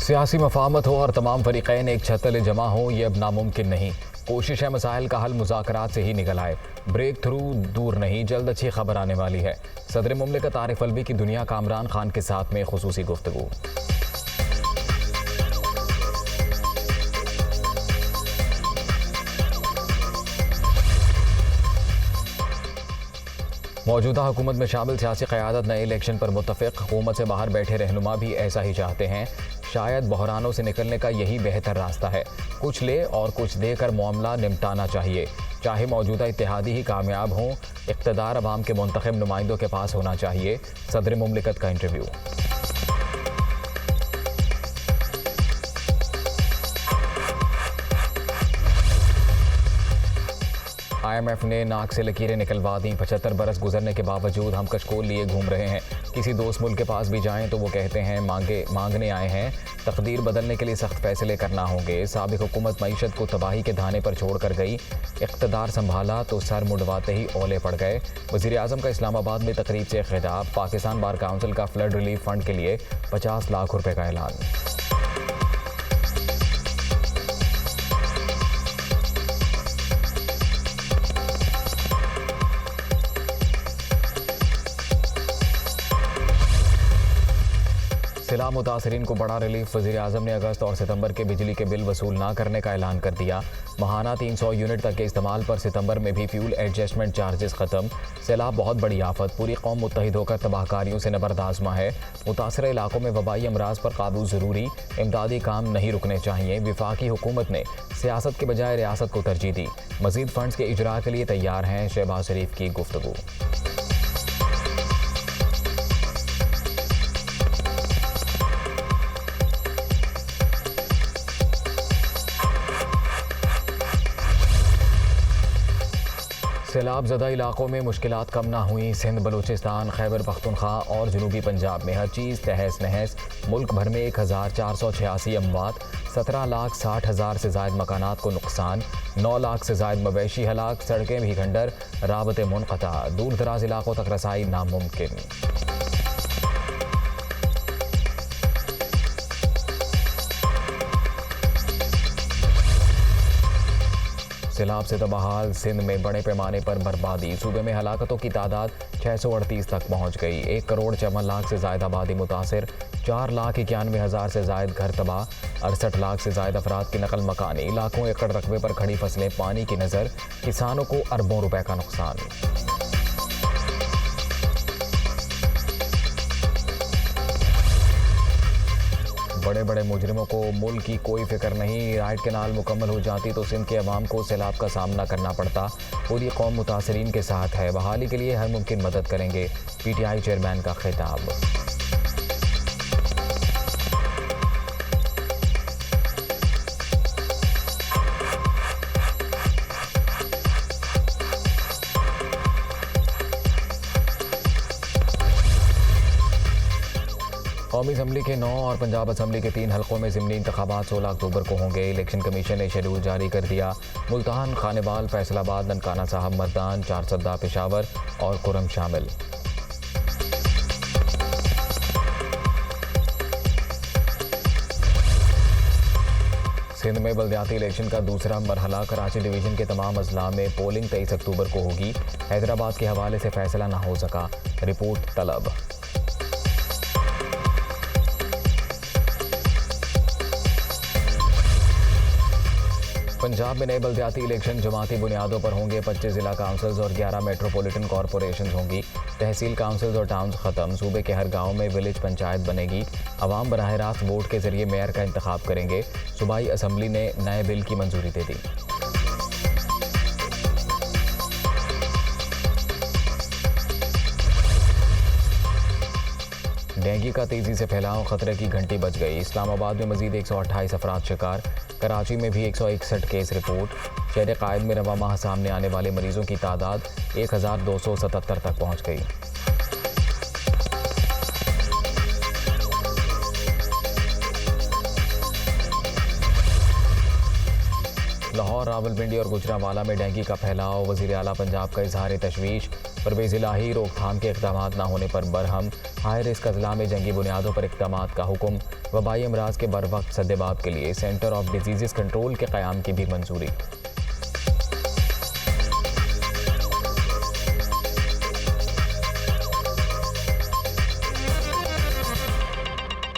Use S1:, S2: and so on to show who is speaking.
S1: सियासी मफाहमत हो और तमाम फरीक़ैन एक छत तले जमा हो, ये अब नामुमकिन नहीं। कोशिश है मसाइल का हल मुज़ाकरात से ही निकल आए। ब्रेक थ्रू दूर नहीं, जल्द अच्छी खबर आने वाली है। सदर मुमलिकत आरिफ अलवी की दुनिया का इमरान खान के साथ में खुसूसी गुफ्तगू। मौजूदा हुकूमत में शामिल सियासी क़यादत नए इलेक्शन पर मुत्तफ़िक़। हुकूमत से बाहर बैठे रहनुमा भी ऐसा ही चाहते हैं। शायद बहरानों से निकलने का यही बेहतर रास्ता है। कुछ ले और कुछ देकर मामला निपटाना चाहिए। चाहे मौजूदा इत्तेहादी ही कामयाब हों, इक़्तिदार अवाम के मुंतखब नुमाइंदों के पास होना चाहिए। सदर मुमलिकत का इंटरव्यू। IMF ने नाक से लकीरें निकलवा दी। 75 बरस गुजरने के बावजूद हम कशकोल लिए घूम रहे हैं। किसी दोस्त मुल्क के पास भी जाएं तो वो कहते हैं मांगने आए हैं। तकदीर बदलने के लिए सख्त फैसले करना होंगे। साबिक हुकूमत मईशत को तबाही के धाने पर छोड़ कर गई। इक़्तिदार संभाला तो सर मुड़वाते ही ओले पड़ गए। वज़ीर आज़म का इस्लामाबाद में तकरीब से खिताब। पाकिस्तान बार काउंसिल का फ्लड रिलीफ फंड के लिए 50 लाख रुपए का ऐलान। सैलाब मुतासरीन को बड़ा रिलीफ। वज़ीर आज़म ने अगस्त और सितंबर के बिजली के बिल वसूल ना करने का ऐलान कर दिया। माहाना 300 यूनिट तक के इस्तेमाल पर सितंबर में भी फ्यूल एडजस्टमेंट चार्जेस ख़त्म। सैलाब बहुत बड़ी आफत, पूरी कौम मुत्तहिद होकर तबाहकारियों से नबरदाज़मा है। मुतासर इलाकों में वबाई अमराज पर काबू ज़रूरी, इमदादी काम नहीं रुकने चाहिए। वफाकी हुकूमत ने सियासत के बजाय रियासत को तरजीह दी। मज़ीद फ़ंड्स के इजरा के लिए तैयार हैं। शहबाज शरीफ की गुफ्तगू। सैलाब ज़दा इलाकों में मुश्किलात कम ना हुई। सिंध, बलूचिस्तान, खैबर पख्तूनख्वा और जनूबी पंजाब में हर चीज़ तहस नहस। मुल्क भर में 1486 अमवात, 17,60,000 से ज़ायद मकानात को नुकसान, 9 लाख से ज़ायद मवेशी हलाक। सड़कें भी खंडर, राबते मुनक़ता। दूर दराज इलाकों तक रसाई नामुमकिन। सैलाब से तबाहाल सिंध में बड़े पैमाने पर बर्बादी। सूबे में हलाकतों की तादाद 638 तक पहुँच गई। 1,54,00,000 से ज़ायद आबादी मुतासर, 4,91,000 से ज़ायद घर तबाह, 68 लाख से ज़ायद अफराद की नकल मकानी। लाखों एकड़ रकबे पर खड़ी फसलें पानी की नज़र। किसानों को अरबों रुपए का नुकसान। बड़े बड़े मुजरिमों को मुल्क की कोई फिक्र नहीं। राइट कैनाल मुकम्मल हो जाती तो सिंध के अवाम को सैलाब का सामना करना पड़ता। पूरी कौम मुतासरीन के साथ है। बहाली के लिए हर मुमकिन मदद करेंगे। PTI चेयरमैन का खिताब। कौमी असम्बली के 9 और पंजाब असम्बली के 3 हलकों में ज़िमनी इंतखाबात 16 अक्टूबर को होंगे। इलेक्शन कमीशन ने शेड्यूल जारी कर दिया। मुल्तान, खानेवाल, फैसलाबाद, ननकाना साहब, मर्दान, चारसद्दा, पेशावर और कुरम शामिल। सिंध में बल्दियाती इलेक्शन का दूसरा मरहला। कराची डिवीज़न के तमाम अजला में पोलिंग 23 अक्टूबर को होगी। हैदराबाद के हवाले से फैसला न हो सका, रिपोर्ट तलब। पंजाब में नए बल्दियाती इलेक्शन जमाती बुनियादों पर होंगे। 25 जिला काउंसिल्स और 11 मेट्रोपॉलिटन कॉरपोरेशन होंगी। तहसील काउंसिल्स और टाउन्स ख़त्म। सूबे के हर गांव में विलेज पंचायत बनेगी। अवाम बराह रास्त वोट के जरिए मेयर का इंतखाब करेंगे। सूबाई असम्बली ने नए बिल की मंजूरी दे दी। डेंगू का तेज़ी से फैलाव, खतरे की घंटी बज गई। इस्लामाबाद में मजीद 128 अफराद शिकार। कराची में भी 161 केस रिपोर्ट। शहर कायद में रवा माह सामने आने वाले मरीजों की तादाद 1,277 तक पहुँच गई। लाहौर, रावलपिंडी और गुजरांवाला में डेंगू का फैलाव। वज़ीर आला पंजाब का इजहार तशवीश। परवेज़ इलाही रोकथाम के इक़दाम न होने पर बरहम। हाई रिस्क अजला में जंगी बुनियादों पर इक़दाम का हुक्म। वबाई अमराज के बर वक्त सद्देबाब के लिए सेंटर ऑफ डिजीज़ कंट्रोल के क़याम की भी मंजूरी।